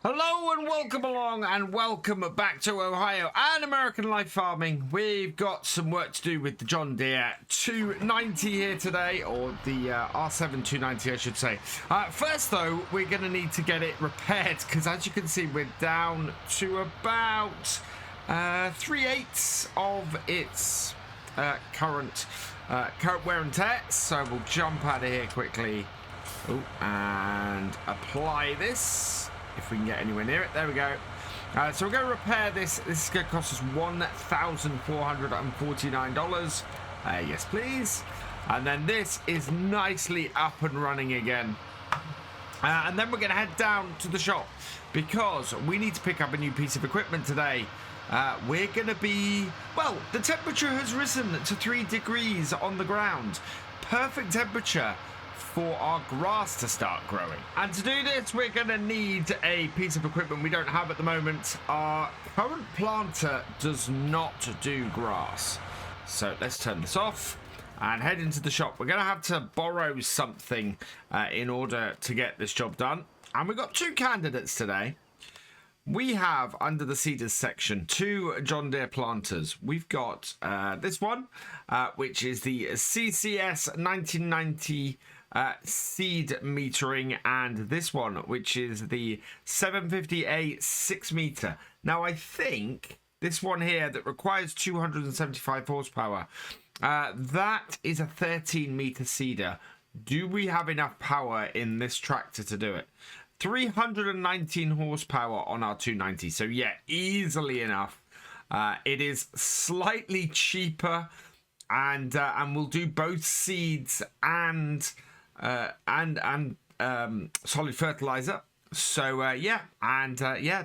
Hello and welcome along and welcome back to Ohio and American Life Farming. We've got some work to do with the John Deere 290 here today, or the R7 290 I should say. First though, we're going to need to get it repaired because as you can see we're down to about 3/8 of its current wear and tear. So we'll jump out of here quickly and apply this. If we can get anywhere near it. There we go. So we're going to repair this. This is going to cost us $1,449. Yes, please. And then this is nicely up and running again. And then we're going to head down to the shop because we need to pick up a new piece of equipment today. We're going to be... Well, the temperature has risen to 3 degrees on the ground. Perfect temperature for our grass to start growing. And to do this, we're going to need a piece of equipment we don't have at the moment. Our current planter does not do grass. So let's turn this off and head into the shop. We're going to have to borrow something in order to get this job done. And we've got 2 candidates today. We have, under the seeders section, 2 John Deere planters. We've got this one, which is the CCS 1990 seed metering, and this one, which is the 750A 6 meter. Now, I think this one here that requires 275 horsepower, that is a 13 meter seeder. Do we have enough power in this tractor to do it? 319 horsepower on our 290. So yeah, easily enough. It is slightly cheaper, and we'll do both seeds and solid fertilizer. So yeah,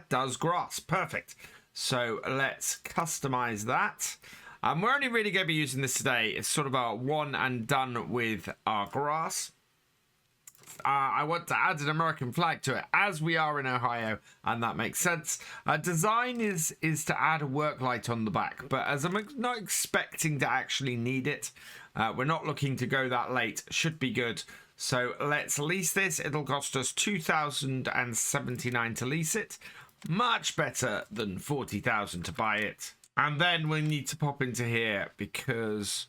does grass. Perfect. So let's customize that. We're only really going to be using this today. It's sort of a one and done with our grass. I want to add an American flag to it, as we are in Ohio, and that makes sense. Design is to add a work light on the back, but as I'm not expecting to actually need it, we're not looking to go that late. Should be good. So let's lease this. It'll cost us $2,079 to lease it. Much better than $40,000 to buy it. And then we need to pop into here because...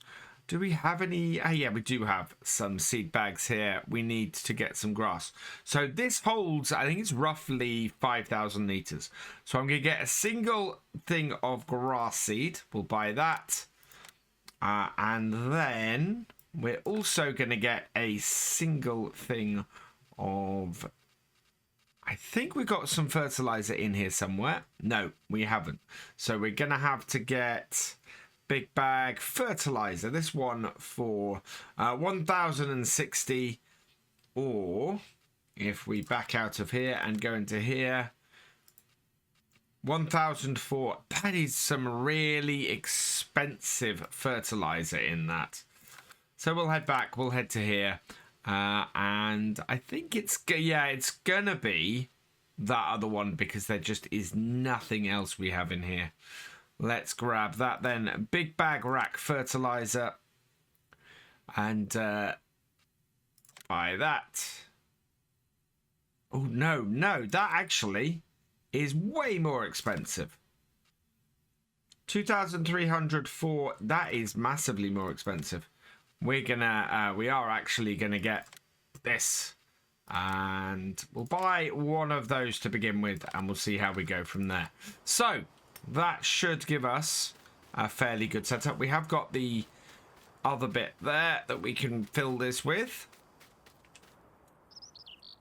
Do we have any? Yeah, we do have some seed bags here. We need to get some grass. So this holds, I think it's roughly 5,000 litres. So I'm going to get a single thing of grass seed. We'll buy that. And then we're also going to get a single thing of... I think we've got some fertilizer in here somewhere. No, we haven't. So we're going to have to get... big bag fertilizer. This one for 1,060, or if we back out of here and go into here, 1,004. That is some really expensive fertilizer in that. So we'll head back. We'll head to here, and I think it's gonna be that other one because there just is nothing else we have in here. Let's grab that then. Big bag rack fertilizer. And buy that. Oh, no. That actually is way more expensive. 2,300 for... That is massively more expensive. We are actually going to get this. And we'll buy one of those to begin with. And we'll see how we go from there. So... that should give us a fairly good setup. We have got the other bit there that we can fill this with.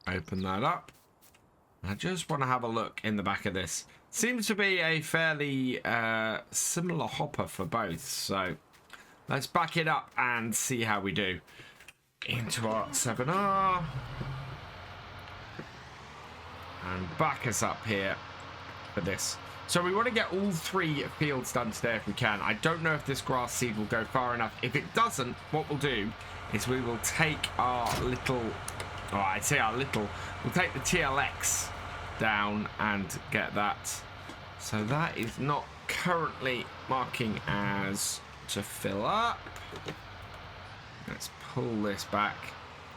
Open that up. I just want to have a look in the back of this. Seems to be a fairly similar hopper for both. So let's back it up and see how we do. Into our 7R. And back us up here for this. So we want to get all 3 fields done today if we can. I don't know if this grass seed will go far enough. If it doesn't, what we'll do is we will take our little... Oh, I say our little. We'll take the TLX down and get that. So that is not currently marking as to fill up. Let's pull this back.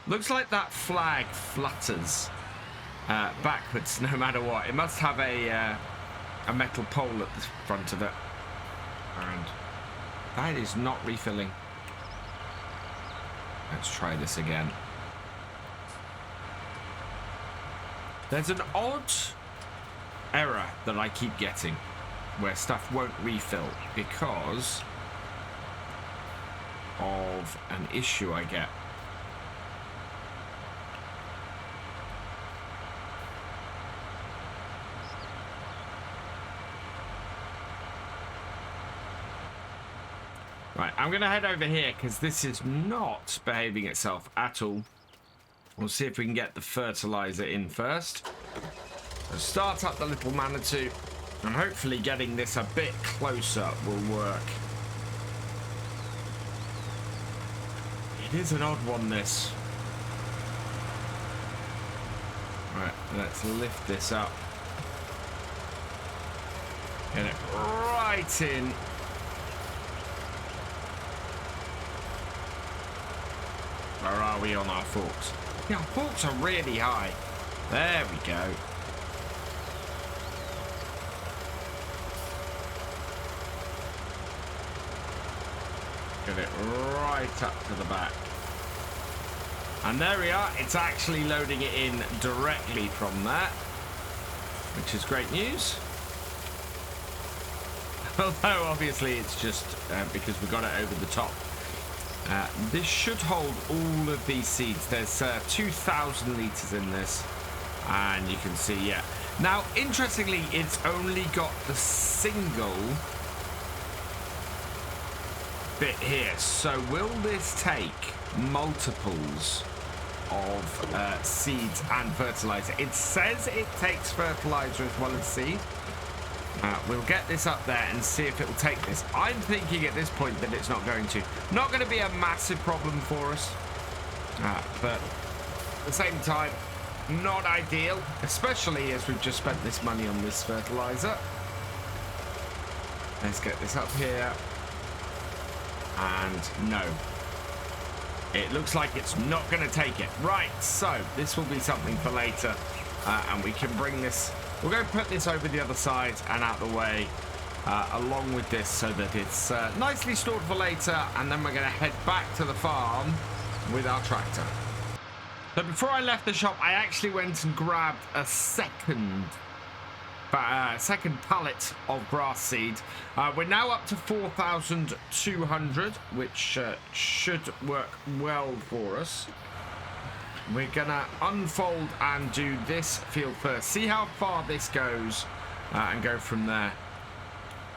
Looks like that flag flutters backwards no matter what. It must have a metal pole at the front of it. And that is not refilling. Let's try this again. There's an odd error that I keep getting where stuff won't refill because of an issue I get. Right, I'm going to head over here because this is not behaving itself at all. We'll see if we can get the fertilizer in first. So start up the little Manitou, and hopefully getting this a bit closer will work. It is an odd one, this. Right, let's lift this up. Get it right in. Where are we on our forks? Yeah, our forks are really high. There we go. Get it right up to the back. And there we are. It's actually loading it in directly from that, which is great news. Although, obviously, it's just because we got it over the top. This should hold all of these seeds. There's 2,000 litres in this. And you can see, yeah. Now, interestingly, it's only got the single bit here. So will this take multiples of seeds and fertilizer? It says it takes fertilizer as well as seed. We'll get this up there and see if it will take this. I'm thinking at this point that it's not going to. Not going to be a massive problem for us. But at the same time, not ideal. Especially as we've just spent this money on this fertilizer. Let's get this up here. And no. It looks like it's not going to take it. Right, so this will be something for later. And we can bring this... We'll go put this over the other side and out the way along with this so that it's nicely stored for later, and then we're going to head back to the farm with our tractor. So before I left the shop, I actually went and grabbed a second pallet of grass seed. We're now up to 4,200, which should work well for us. We're gonna unfold and do this field first. See how far this goes and go from there.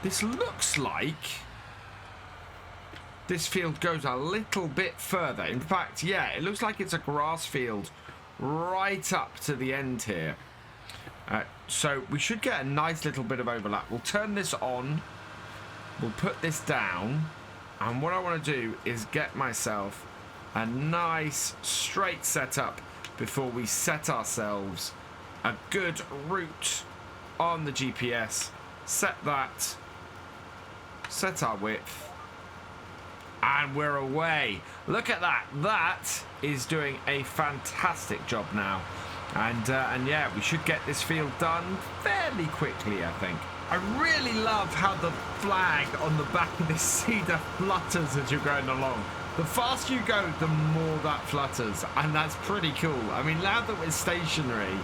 This looks like this field goes a little bit further. In fact, yeah, it looks like it's a grass field right up to the end here. So we should get a nice little bit of overlap. We'll turn this on. We'll put this down. And what I want to do is get myself a nice straight setup before we set ourselves a good route on the GPS. Set that. Set our width. And we're away. Look at that. That is doing a fantastic job now. And yeah, we should get this field done fairly quickly, I think. I really love how the flag on the back of this cedar flutters as you're going along. The faster you go, the more that flutters, and that's pretty cool. I mean, now that we're stationary,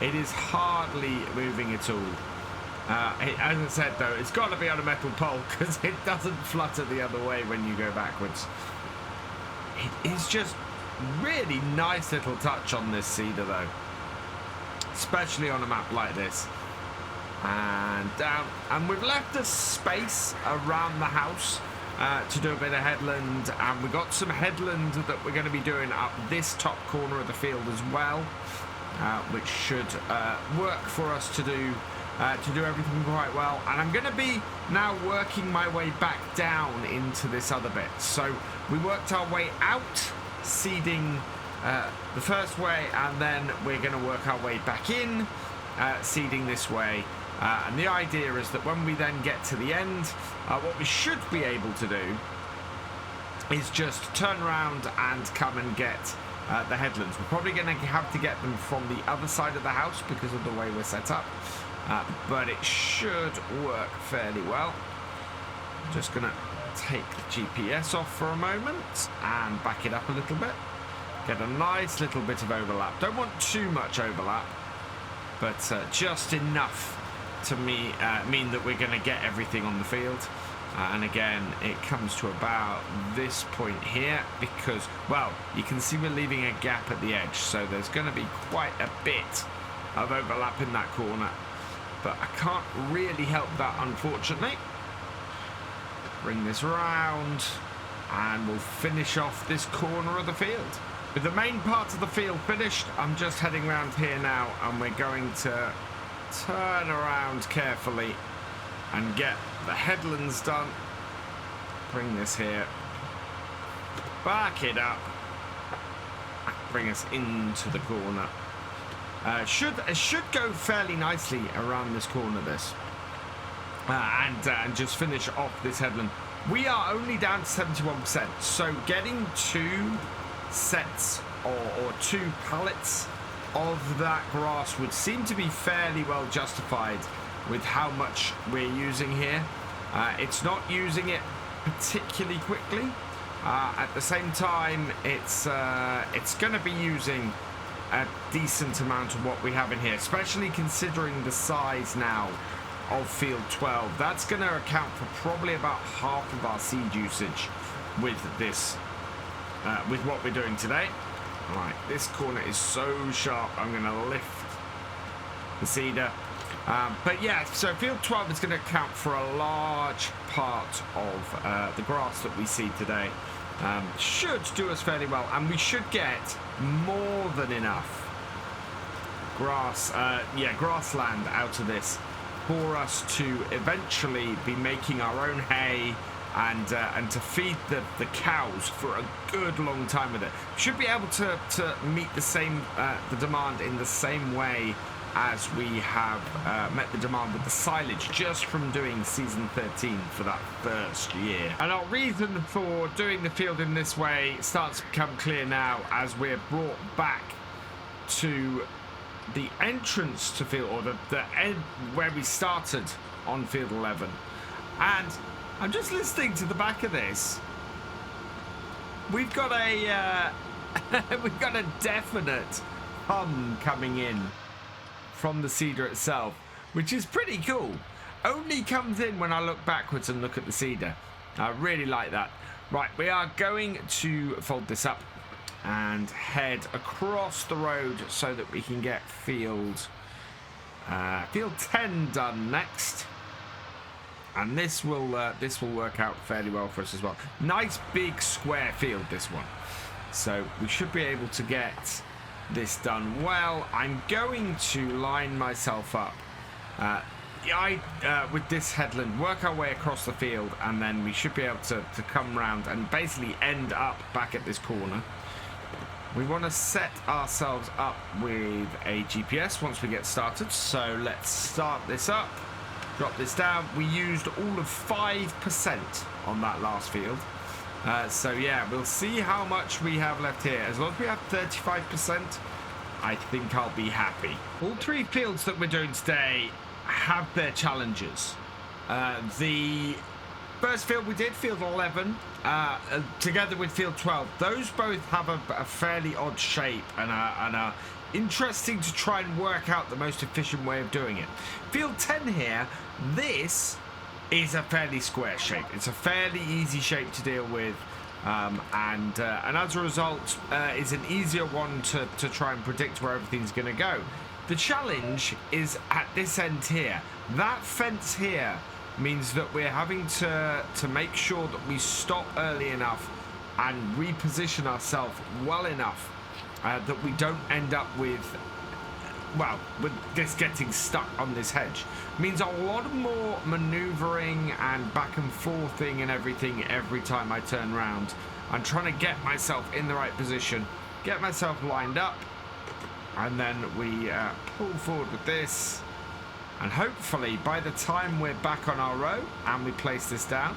it is hardly moving at all. As I said, though, it's got to be on a metal pole because it doesn't flutter the other way when you go backwards. It is just really nice little touch on this cedar, though, especially on a map like this. And down, and we've left a space around the house to do a bit of headland, and we've got some headland that we're going to be doing up this top corner of the field as well, which should work for us to do everything quite well. And I'm going to be now working my way back down into this other bit. So we worked our way out, seeding the first way, and then we're going to work our way back in, seeding this way. And the idea is that when we then get to the end, what we should be able to do is just turn around and come and get the headlands. We're probably going to have to get them from the other side of the house because of the way we're set up. But it should work fairly well. Just going to take the GPS off for a moment and back it up a little bit. Get a nice little bit of overlap. Don't want too much overlap, but just enough to mean that we're going to get everything on the field. And again, it comes to about this point here because, well, you can see we're leaving a gap at the edge, so there's going to be quite a bit of overlap in that corner. But I can't really help that, unfortunately. Bring this round, and we'll finish off this corner of the field. With the main part of the field finished, I'm just heading around here now, and we're going to turn around carefully and get the headlands done. Bring this here, back it up, bring us into the corner. It should go fairly nicely around this corner, this, and just finish off this headland. We are only down to 71%, so getting 2 sets or 2 pallets of that grass would seem to be fairly well justified with how much we're using here. It's not using it particularly quickly. At the same time, it's going to be using a decent amount of what we have in here, especially considering the size now of field 12. That's going to account for probably about half of our seed usage with this, with what we're doing today. Right, this corner is so sharp. I'm going to lift the seeder. But yeah, so field 12 is going to account for a large part of the grass that we see today. Should do us fairly well, and we should get more than enough grassland out of this for us to eventually be making our own hay and to feed the cows for a good long time with it. Should be able to meet the demand in the same way as we have met the demand with the silage just from doing season 13 for that first year. And our reason for doing the field in this way starts to become clear now as we're brought back to the entrance to field, or the end where we started on field 11. And I'm just listening to the back of this. We've got a we've got a definite hum coming in from the seeder itself, which is pretty cool. Only comes in when I look backwards and look at the seeder. I really like that. Right, we are going to fold this up and head across the road so that we can get field 10 done next. And this will work out fairly well for us as well. Nice big square field, this one. So we should be able to get this done well. I'm going to line myself up with this headland, work our way across the field, and then we should be able to come round and basically end up back at this corner. We want to set ourselves up with a GPS once we get started, so let's start this up, drop this down. We used all of 5% on that last field. So yeah, we'll see how much we have left here. As long as we have 35%, I think I'll be happy. All 3 fields that we're doing today have their challenges. The first field we did, field 11, together with field 12, those both have a fairly odd shape and are interesting to try and work out the most efficient way of doing it. Field 10 here, this is a fairly square shape. It's a fairly easy shape to deal with, and as a result, is an easier one to try and predict where everything's going to go. The challenge is at this end here. That fence here means that we're having to make sure that we stop early enough and reposition ourselves well enough that we don't end up with this getting stuck on this hedge. Means a lot more maneuvering and back and forthing and everything every time I turn around. I'm trying to get myself in the right position, get myself lined up, and then we pull forward with this, and hopefully by the time we're back on our row and we place this down,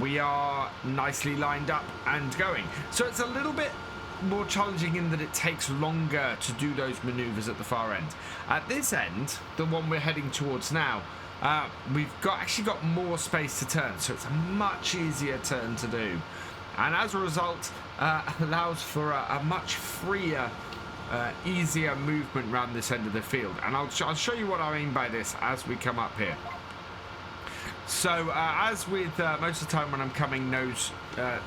we are nicely lined up and going. So it's a little bit more challenging in that it takes longer to do those maneuvers at the far end. At this end, the one we're heading towards now, we've actually got more space to turn, so it's a much easier turn to do. And as a result, allows for a much freer, easier movement around this end of the field. And I'll show you what I mean by this as we come up here. So as with most of the time when I'm coming nose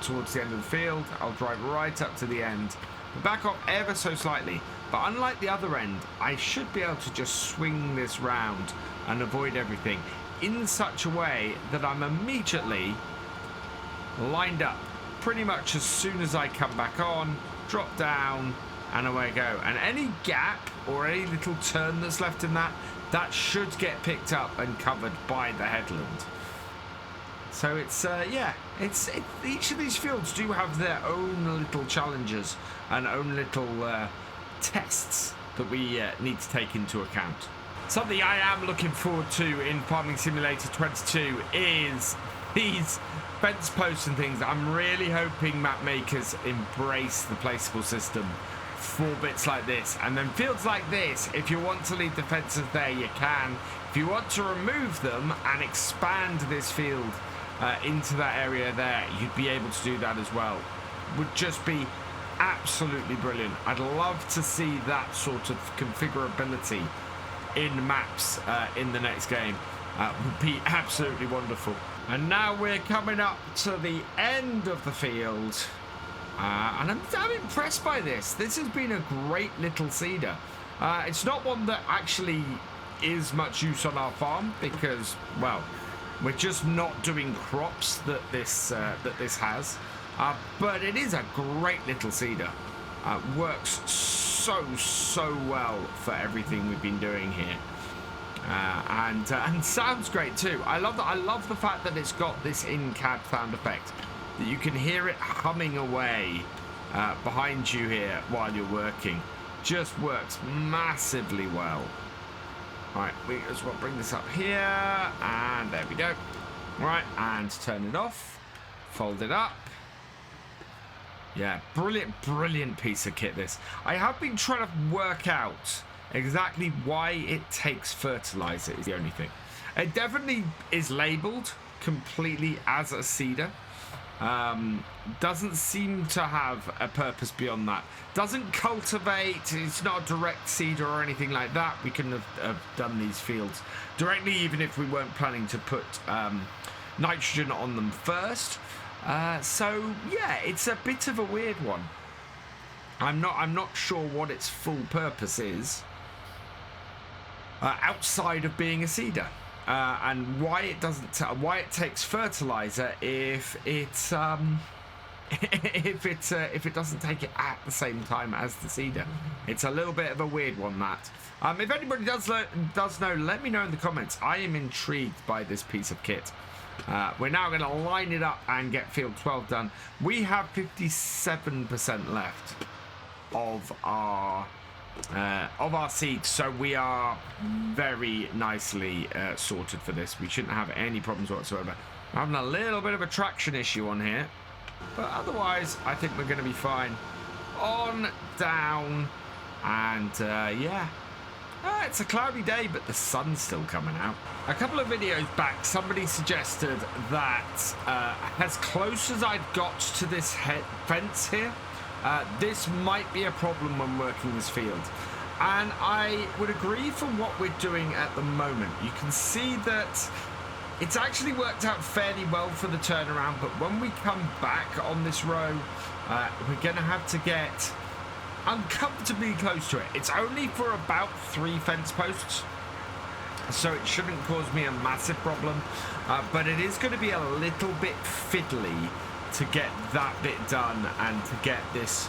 towards the end of the field, I'll drive right up to the end, back off ever so slightly. But unlike the other end, I should be able to just swing this round and avoid everything in such a way that I'm immediately lined up pretty much as soon as I come back on, drop down, and away I go. And any gap or any little turn that's left in that should get picked up and covered by the headland. So it's yeah, each of these fields do have their own little challenges and own little tests that we need to take into account. Something I am looking forward to in Farming Simulator 22 is these fence posts and things. I'm really hoping map makers embrace the placeable system for bits like this, and then fields like this, if you want to leave the fences there, you can. If you want to remove them and expand this field into that area there, you'd be able to do that as well. Would just be absolutely brilliant. I'd love to see that sort of configurability in maps in the next game. Would be absolutely wonderful. And now we're coming up to the end of the field. And I'm impressed by this. This has been a great little seeder. It's not one that actually is much use on our farm because, well, we're just not doing crops that this has. But it is a great little seeder. Works so well for everything we've been doing here. And sounds great too. I love that. I love the fact that it's got this in-cab sound effect. That you can hear it humming away behind you here while you're working. Just works massively well. Right, we just want to bring this up here, and there we go. Right, and turn it off. Fold it up. Yeah, brilliant piece of kit this. I have been trying to work out exactly why it takes fertilizer is the only thing. It definitely is labeled completely as a seeder. Doesn't seem to have a purpose beyond that. Doesn't cultivate. It's not a direct seeder or anything like that. We couldn't have done these fields directly, even if we weren't planning to put nitrogen on them first. So yeah, it's a bit of a weird one. I'm not sure what its full purpose is outside of being a seeder. And why it takes fertilizer if it doesn't take it at the same time as the seeder. It's a little bit of a weird one, that. If anybody does know, let me know in the comments. I am intrigued by this piece of kit. We're now going to line it up and get field 12 done. We have 57% left of our seeds, so we are very nicely sorted for this. We shouldn't have any problems whatsoever. I'm having a little bit of a traction issue on here, but otherwise I think we're going to be fine. On, down, and yeah. It's a cloudy day, but the sun's still coming out. A couple of videos back, somebody suggested that as close as I've got to this fence here, this might be a problem when working this field. And I would agree for what we're doing at the moment. You can see that it's actually worked out fairly well for the turnaround, but when we come back on this row, we're going to have to get uncomfortably close to it. It's only for about 3 fence posts, so it shouldn't cause me a massive problem, but it is going to be a little bit fiddly to get that bit done and to get this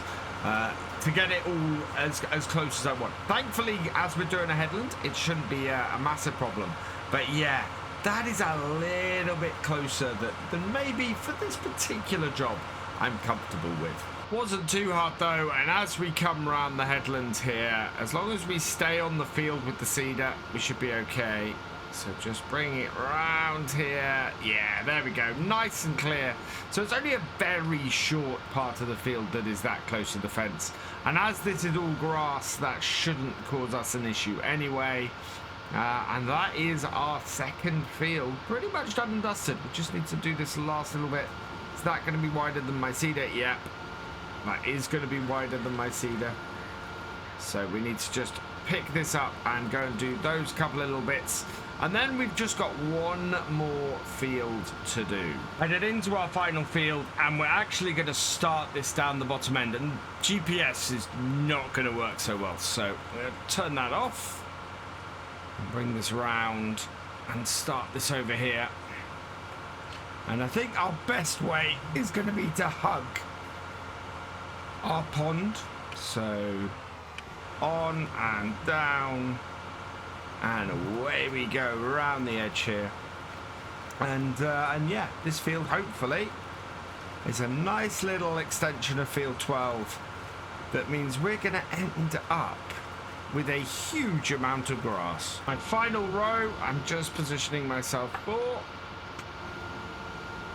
to get it all as close as I want. Thankfully, as we're doing a headland, it shouldn't be a massive problem, but yeah, that is a little bit closer than maybe for this particular job I'm comfortable with. Wasn't too hard though, and as we come around the headland here, as long as we stay on the field with the seeder, we should be okay. So just bring it round here. Yeah, there we go. Nice and clear. So it's only a very short part of the field that is that close to the fence. And as this is all grass, that shouldn't cause us an issue anyway. And that is our second field. Pretty much done and dusted. We just need to do this last little bit. Is that going to be wider than my cedar? Yep. That is going to be wider than my cedar. So we need to just pick this up and go and do those couple of little bits. And then we've just got one more field to do. Headed into our final field, and we're actually going to start this down the bottom end. And GPS is not going to work so well. So we'll turn that off. And bring this round and start this over here. And I think our best way is going to be to hug our pond. So on and down. And away we go around the edge here. And yeah, this field hopefully is a nice little extension of field 12. That means we're going to end up with a huge amount of grass. My final row, I'm just positioning myself for.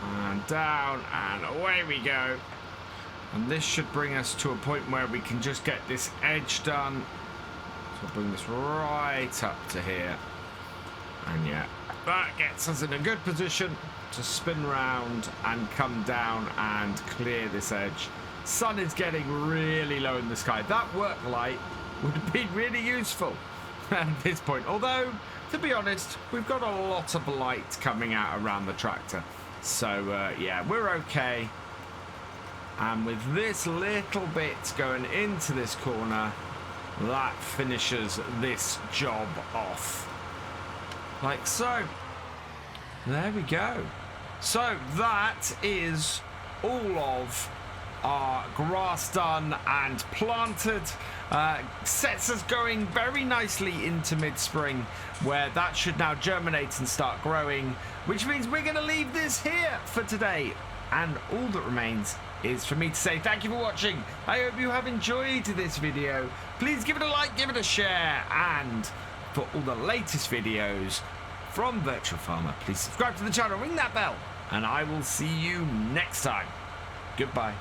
And down and away we go. And this should bring us to a point where we can just get this edge done. So bring this right up to here. And yeah, that gets us in a good position to spin round and come down and clear this edge. Sun is getting really low in the sky. That work light would have been really useful at this point. Although, to be honest, we've got a lot of light coming out around the tractor. So yeah, we're okay. And with this little bit going into this corner, that finishes this job off. Like so. There we go. So that is all of our grass done and planted. Sets us going very nicely into mid-spring, where that should now germinate and start growing, which means we're going to leave this here for today. And all that remains is for me to say thank you for watching. I hope you have enjoyed this video. Please give it a like, give it a share, and for all the latest videos from Virtual Farmer, please subscribe to the channel, ring that bell, and I will see you next time. Goodbye.